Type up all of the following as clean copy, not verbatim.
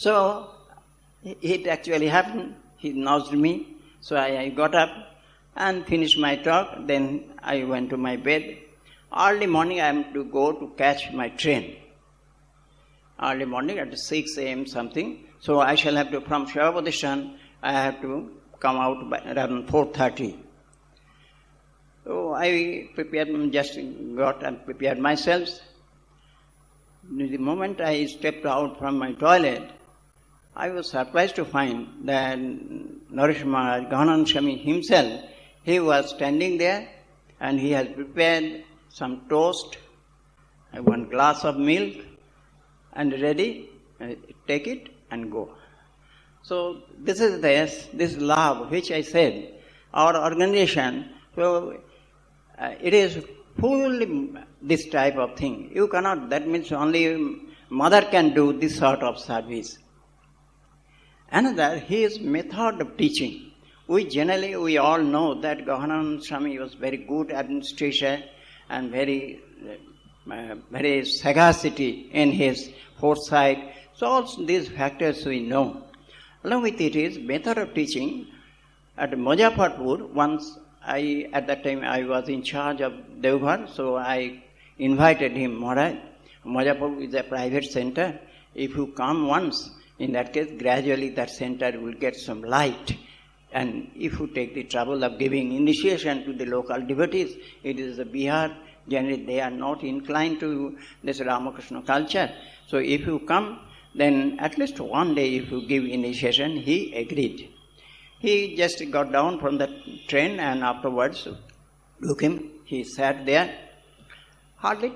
So it actually happened. He nudged me. So I got up and finished my talk. Then I went to my bed. Early morning I am to go to catch my train. Early morning at 6 a.m. something. So I shall have to, from Shivapati station, I have to come out by around 4:30. So I just got and prepared myself. The moment I stepped out from my toilet, I was surprised to find that Ramakrishna Maharaj, Revered Swami himself, he was standing there and he has prepared some toast, one glass of milk, and ready, take it and go. So this is this love which I said, our organization, so it is fully this type of thing. You cannot, that means only mother can do this sort of service. Another, his method of teaching. We all know that Revered Swami was very good administrator and very sagacity in his foresight. So all these factors we know. Along with it is method of teaching. At Muzaffarpur, once at that time I was in charge of Devghar, so I invited him, Maharaj, Muzaffarpur is a private center. If you come once, in that case, gradually that center will get some light. And if you take the trouble of giving initiation to the local devotees, it is the Bihar, generally they are not inclined to this Ramakrishna culture. So if you come, then at least one day if you give initiation, he agreed. He just got down from the train and afterwards, look him, he sat there. Hardly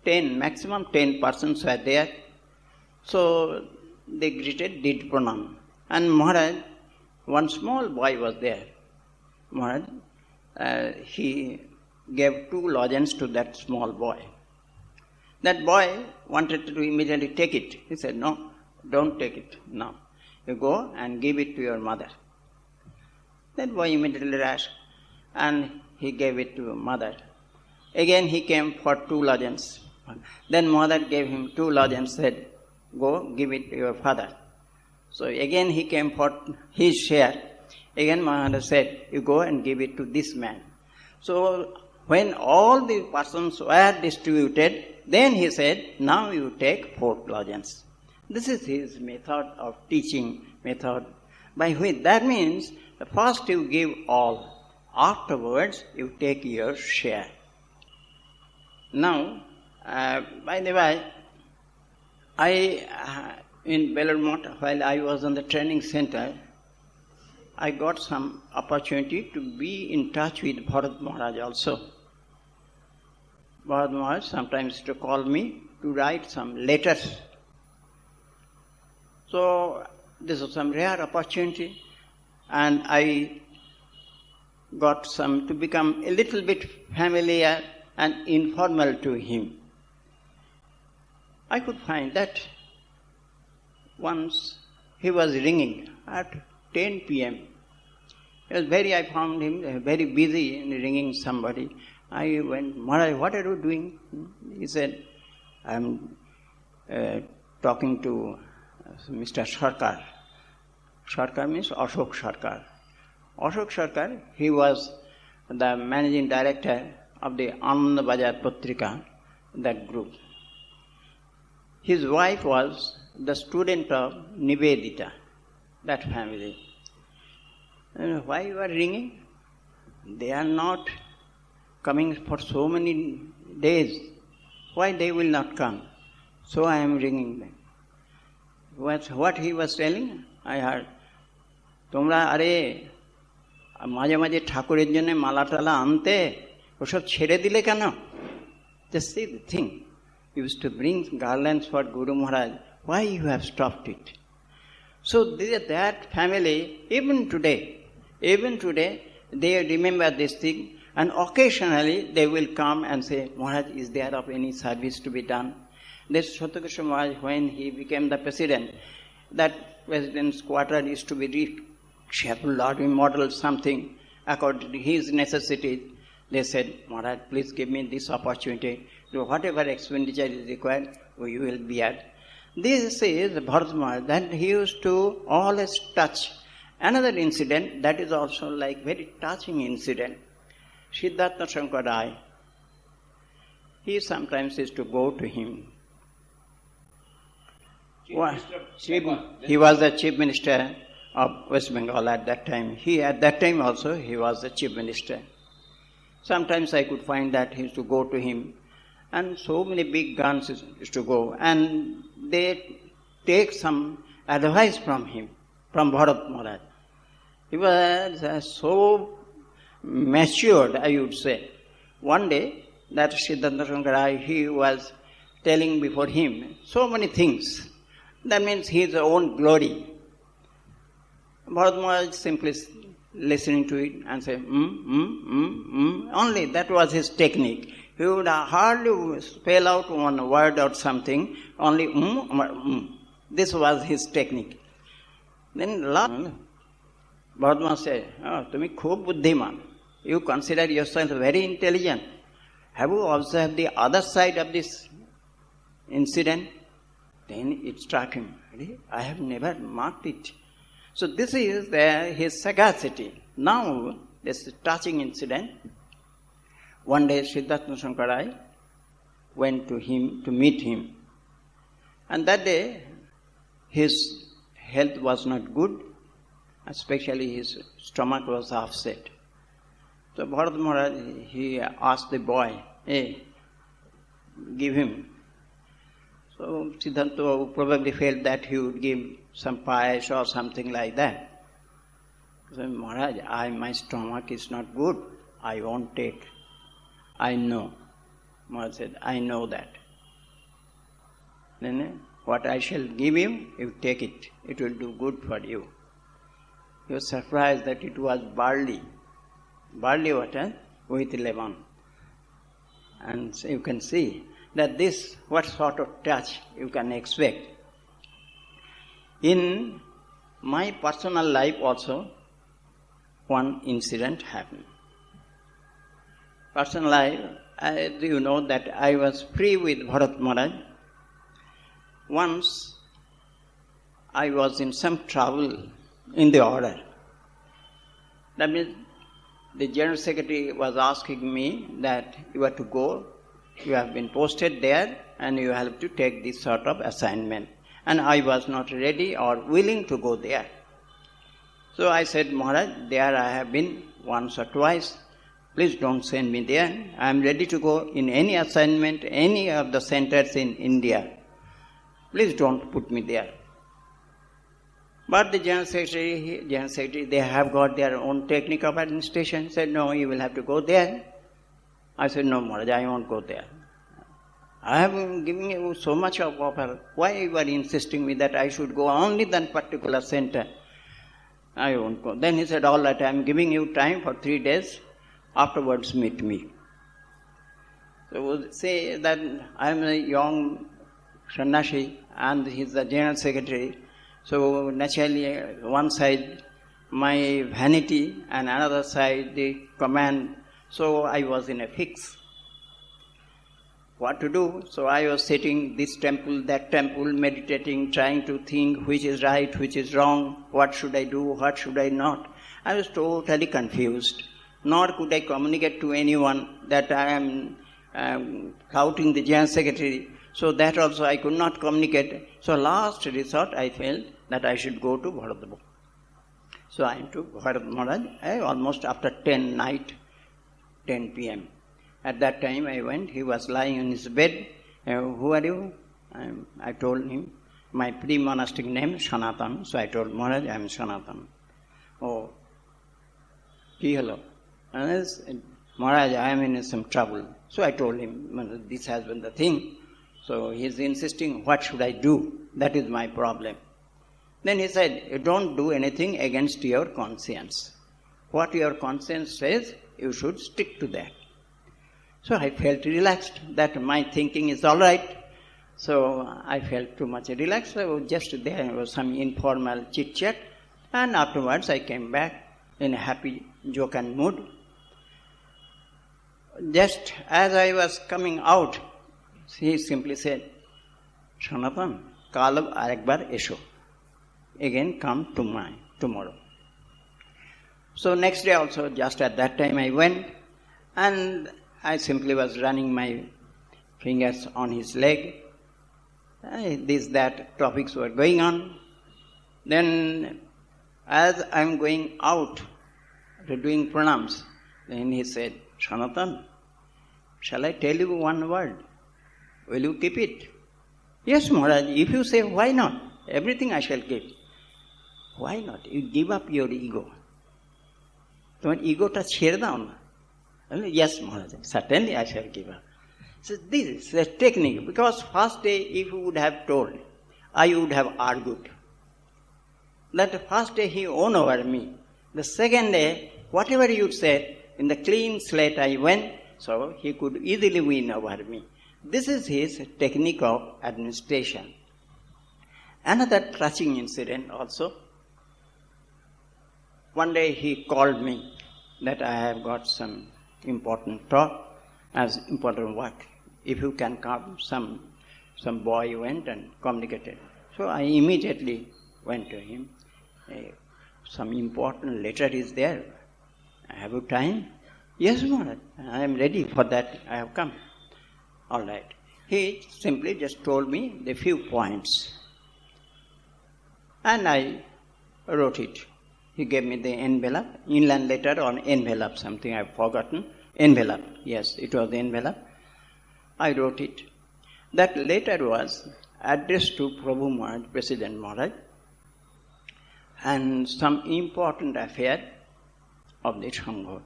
10, maximum 10 persons were there. So they greeted, did pranam. And Maharaj, one small boy was there. Maharaj, he gave 2 lozenges to that small boy. That boy wanted to immediately take it. He said, no, don't take it now. You go and give it to your mother. That boy immediately rushed and he gave it to mother. Again he came for 2 lozenges. Then mother gave him 2 lozenges, said, go give it to your father. So again he came for his share. Again Maharaj said, you go and give it to this man. So when all the persons were distributed, then he said, now you take 4 lozenges. This is his method of teaching method. By which that means first you give all, afterwards you take your share. Now, by the way, in Belur while I was on the training center, I got some opportunity to be in touch with Bharat Maharaj also. Bharat Maharaj sometimes to call me to write some letters. So this was some rare opportunity and I got some to become a little bit familiar and informal to him. I could find that once he was ringing at 10 p.m. I found him very busy in ringing somebody. I went, Maharaj, what are you doing? He said, I am talking to Mr. Sarkar. Sarkar means Ashok Sarkar. Ashok Sarkar, he was the managing director of the Anand Bazar Patrika, that group. His wife was the student of Nivedita, that family. And why you are ringing? They are not coming for so many days. Why they will not come? So I am ringing them. What he was telling, I heard, তোমরা আরে মাঝে মাঝে ঠাকুরের জন্য মালা টালা আনতে ওসব ছেড়ে দিলে কেন? Just see the thing. You used to bring garlands for Guru Maharaj. Why you have stopped it? So that family, even today, they remember this thing, and occasionally they will come and say, Maharaj, is there of any service to be done? This Satakrishna Maharaj, when he became the president, that president's quarter is to be reshaped, remodeled something according to his necessities. They said, Maharaj, please give me this opportunity. So whatever expenditure is required, we will bear. This is Bharat Maharaj, that he used to always touch. Another incident that is also like very touching incident. Siddhartha Shankar, he sometimes used to go to him. He was the chief minister of West Bengal at that time. At that time also, he was the chief minister. Sometimes I could find that he used to go to him, and so many big guns used to go, and they take some advice from him, from Bharat Maharaj. He was so matured, I would say. One day, that Siddhartha Shankar, he was telling before him so many things. That means his own glory. Bharat Maharaj simply listening to it and say, Only that was his technique. He would hardly spell out one word or something, only This was his technique. Then Bharat Maharaj said, Tumi khub buddhiman. You consider yourself very intelligent. Have you observed the other side of this incident? Then it struck him. I have never marked it. So this is his sagacity. Now, this touching incident. One day, Siddhartha Shankar went to him to meet him. And that day, his health was not good, especially his stomach was upset. So Bharat Maharaj, he asked the boy, give him. So Siddhartha probably felt that he would give some pies or something like that. He said, Maharaj, my stomach is not good. I won't take. I know. Maharaj said, I know that. Then what I shall give you, you take it. It will do good for you. He was surprised that it was barley. Barley water with lemon. And so you can see that this, what sort of touch you can expect. In my personal life also, one incident happened. Personal life, you know that I was free with Bharat Maharaj. Once, I was in some trouble in the order. That means the General Secretary was asking me that you have to go, you have been posted there and you have to take this sort of assignment. And I was not ready or willing to go there. So I said, Maharaj, there I have been once or twice. Please don't send me there. I am ready to go in any assignment, any of the centers in India. Please don't put me there. But the General Secretary, they have got their own technique of administration. Said, no, you will have to go there. I said, no, Maharaj, I won't go there. I have been giving you so much of offer. Why you are insisting me that I should go only that particular center? I won't go. Then he said, all right, I am giving you time for 3 days. Afterwards, meet me. So say that I am a young sannyasi and he is the General Secretary. So naturally, one side my vanity and another side the command. So I was in a fix. What to do? So I was sitting this temple, that temple, meditating, trying to think which is right, which is wrong, what should I do, what should I not. I was totally confused. Nor could I communicate to anyone that I am flouting the General Secretary. So that also I could not communicate. So last resort I felt that I should go to Vadodara. So I went to Bharat Maharaj almost after 10 p.m. At that time I went, he was lying on his bed. Who are you? I told him my pre-monastic name, Sanatan. So I told Maharaj, I am Sanatan. Oh, hello. And Maharaj, I am in some trouble. So I told him, this has been the thing. So he is insisting, what should I do? That is my problem. Then he said, you don't do anything against your conscience. What your conscience says, you should stick to that. So I felt relaxed that my thinking is all right. So I felt too much relaxed. So just there was some informal chit-chat. And afterwards I came back in a happy, jocund mood. Just as I was coming out, he simply said, Sanatan, কাল আরেকবার এসো, again come tomorrow. So next day also, just at that time I went, and I simply was running my fingers on his leg. That topics were going on. Then as I am going out doing pranams, then he said, Sanatan, shall I tell you one word? Will you keep it? Yes, Maharaj, if you say, why not? Everything I shall keep. Why not? You give up your ego. তোমার ইগোটা ছেড়ে দাও না। Yes, Maharaj, certainly I shall give up. So this is the technique, because first day if you would have told, I would have argued. That first day he won over me. The second day, whatever you said, in the clean slate I went, so he could easily win over me. This is his technique of administration. Another touching incident also. One day he called me that I have got some important talk, as important work. If you can come, some boy went and communicated. So I immediately went to him. Some important letter is there. Have you time? Yes, Maharaj, I am ready for that. I have come. All right. He simply just told me the few points. And I wrote it. He gave me the envelope, inland letter or envelope, something I have forgotten. Envelope, yes, it was the envelope. I wrote it. That letter was addressed to Prabhu Maharaj, President Maharaj, and some important affair of the Sangha.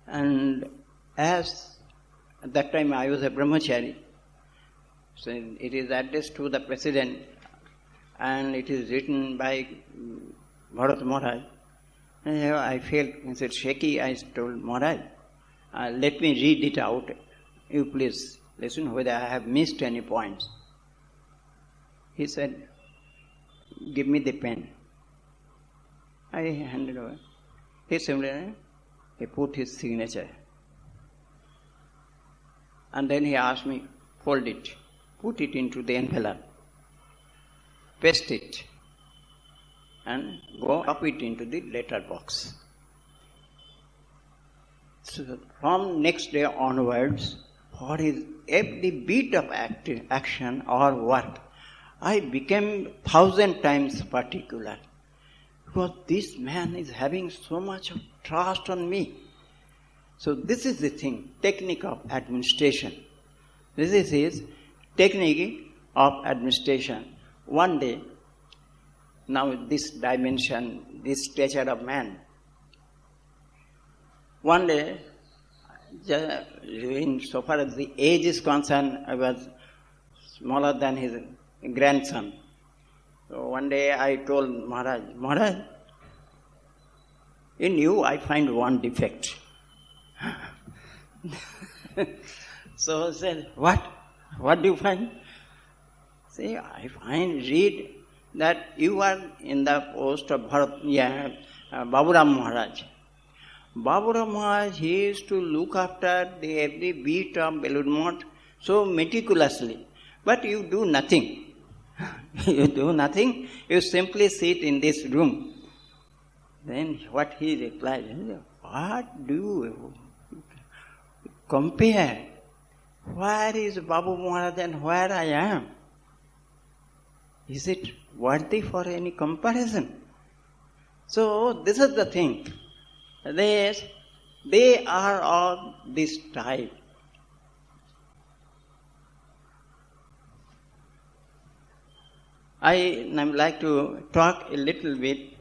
And as at that time I was a brahmachari, so it is addressed to the President, and it is written by Bharat Maharaj. And I felt shaky. I told Maharaj, let me read it out. You please listen whether I have missed any points. He said, give me the pen. I handed over. He put his signature. And then he asked me, fold it, put it into the envelope, paste it, and go up it into the letter box. So from next day onwards, for his every beat of action or work, I became 1,000 times particular. Because this man is having so much of trust on me. So this is the thing, technique of administration. This is his technique of administration. One day, now this dimension, this stature of man. One day, so far as the age is concerned, I was smaller than his grandson. So one day I told Maharaj, in you I find one defect. So I said, what? What do you find? See, I read that you are in the post of Baburam Maharaj. Baburam Maharaj, he used to look after the every beat of Belur Math so meticulously. But you do nothing. You do nothing. You simply sit in this room. Then what he replied, what do you compare? Where is Babu Maharaj and where I am? Is it worthy for any comparison? So this is the thing. They are of this type. I like to talk a little bit.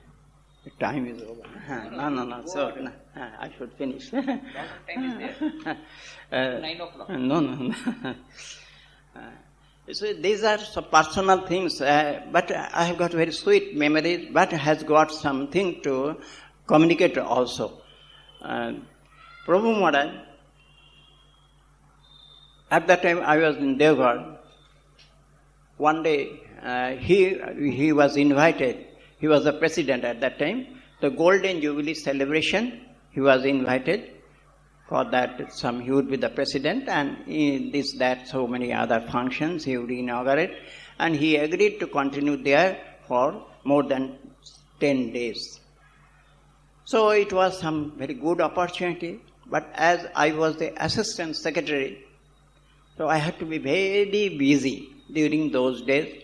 The time is over. No. So I should finish. Time is there. 9 o'clock. No. So these are some personal things, but I have got very sweet memories, but has got something to communicate also. Prabhu Maharaj, at that time I was in Devgarh. One day he was invited. He was the president at that time. The Golden Jubilee celebration, he was invited. For that, he would be the president, and so many other functions he would inaugurate. And he agreed to continue there for more than 10 days. So it was some very good opportunity, but as I was the assistant secretary, so I had to be very busy during those days,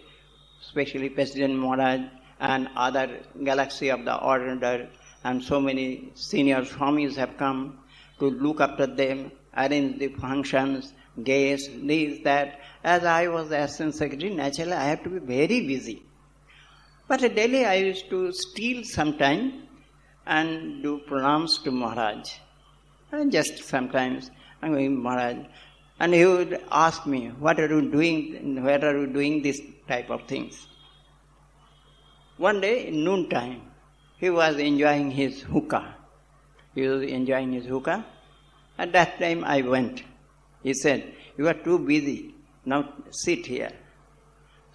especially President Maharaj and other galaxy of the order, and so many senior Swamis have come to look after them, arrange the functions, guests, this, that. As I was the assistant secretary, naturally I had to be very busy. But daily I used to steal some time and do pranams to Maharaj. And just sometimes I'm going, Maharaj, and he would ask me, what are you doing, where are you doing this type of things? One day, in noontime, he was enjoying his hookah. At that time I went. He said, you are too busy, now sit here.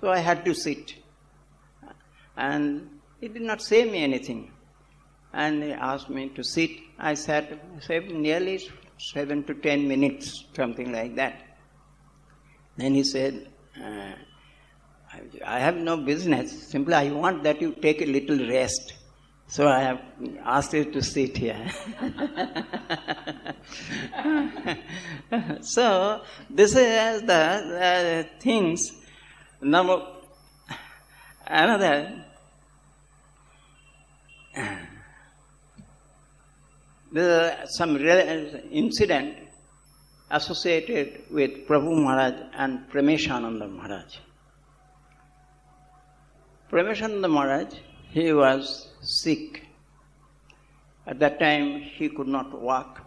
So I had to sit. And he did not say me anything. And he asked me to sit. I sat nearly 7 to 10 minutes, something like that. Then he said, I have no business. Simply I want that you take a little rest. So I have asked you to sit here. So this is the things. Now, another. There is some incident associated with Prabhu Maharaj and Premeshananda Maharaj. Premeshananda Maharaj, he was sick. At that time, he could not walk.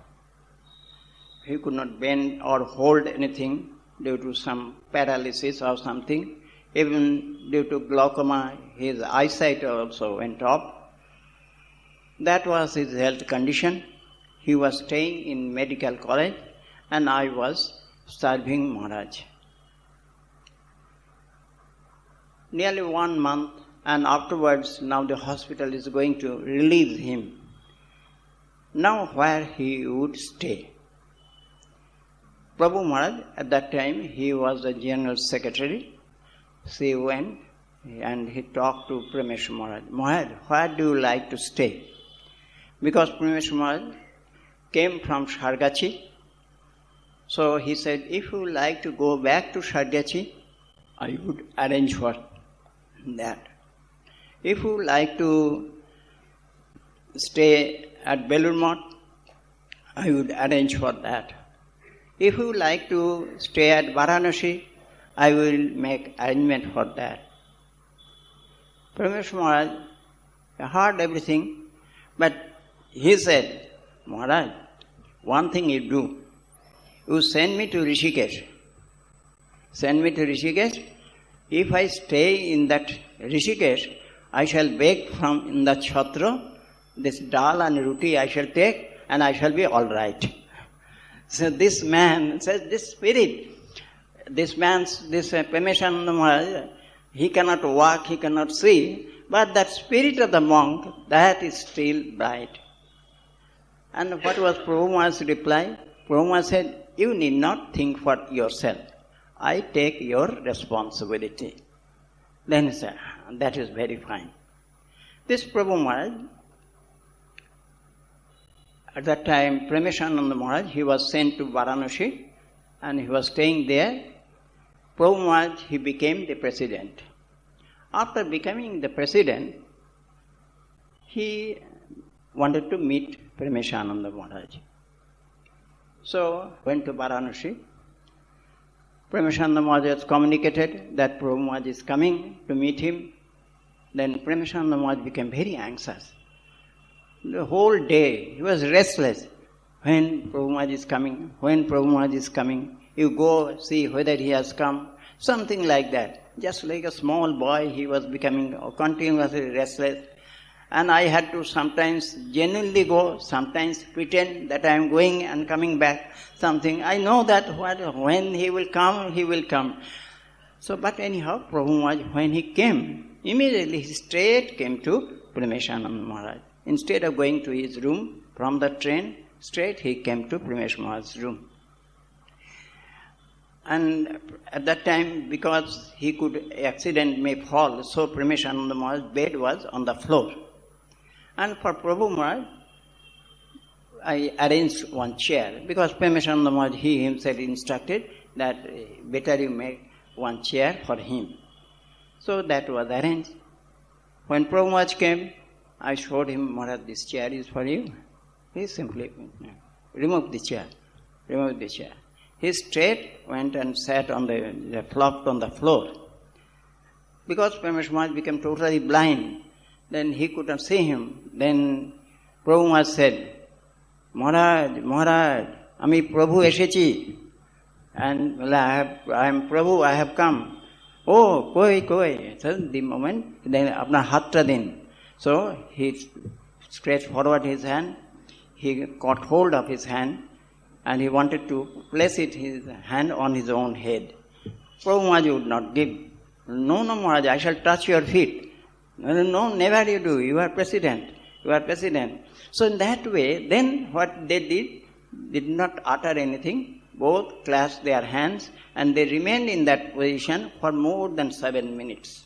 He could not bend or hold anything due to some paralysis or something. Even due to glaucoma, his eyesight also went off. That was his health condition. He was staying in medical college and I was serving Maharaj. Nearly 1 month, and afterwards now the hospital is going to release him. Now where he would stay? Prabhu Maharaj, at that time, he was the general secretary. So he went and he talked to Premeshananda Maharaj. Maharaj, where do you like to stay? Because Premeshananda Maharaj came from Shargachi. So he said, if you like to go back to Shargachi, I would arrange for that. If you like to stay at Belur Math, I would arrange for that. If you like to stay at Varanasi, I will make arrangement for that. Premeshananda Maharaj heard everything, but he said, Maharaj, one thing you do, you send me to Rishikesh. Send me to Rishikesh. If I stay in that Rishikesh, I shall beg from in the chhatra, this dal and roti I shall take and I shall be all right. So this man says, this spirit, this Premeshananda Maharaj, he cannot walk, he cannot see, but that spirit of the monk, that is still bright. And what was Prabhu Maharaj's reply? Prabhu Maharaj said, you need not think for yourself. I take your responsibility. Then he said, that is very fine. This Prabhu Maharaj, at that time, Premeshananda Maharaj, he was sent to Varanasi and he was staying there. Prabhu Maharaj, he became the president. After becoming the president, he wanted to meet Premeshananda Maharaj. So, went to Varanasi. Premeshananda Maharaj communicated that Prabhu Maharaj is coming to meet him. Then Premeshananda Maharaj became very anxious. The whole day he was restless. When Prabhu Maharaj is coming, when Prabhu Maharaj is coming, you go see whether he has come, something like that. Just like a small boy, he was becoming continuously restless. And I had to sometimes genuinely go, sometimes pretend that I am going and coming back, something. I know that when he will come, he will come. So, but anyhow, Prabhu Maharaj, when he came, immediately he straight came to Premeshananda Maharaj. Instead of going to his room from the train, straight he came to Premesh Maharaj's room. And at that time, because he could, accident may fall, so Premesh Maharaj's bed was on the floor. And for Prabhu Maharaj, I arranged one chair, because Premesh Maharaj, he himself instructed that better you make one chair for him. So that was arranged. When Prabhu Maharaj came, I showed him, Maharaj, this chair is for you. He simply removed the chair. He straight went and sat on flopped on the floor. Because Premesh Maharaj became totally blind, then he could not see him. Then Prabhu Maharaj said, Maharaj, Ami Prabhu Eshechi. And I am Prabhu, I have come. Oh, koi. So the moment, then apna hatta din. So he stretched forward his hand, he caught hold of his hand, and he wanted to place his hand on his own head. Prabhu Maharaj would not give. No, Maharaj, I shall touch your feet. No, never you do. You are president. So in that way, then what they did not utter anything. Both clasped their hands and they remained in that position for more than 7 minutes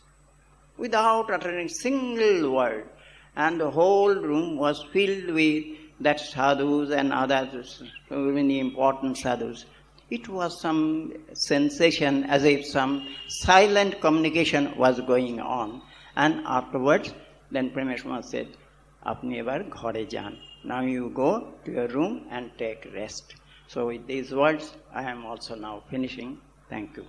without uttering a single word. And the whole room was filled with that sadhus and others, so many important sadhus. It was some sensation as if some silent communication was going on. And afterwards, then Premesh Maharaj said, Apni ebar ghare jaan. Now you go to your room and take rest. So with these words, I am also now finishing. Thank you.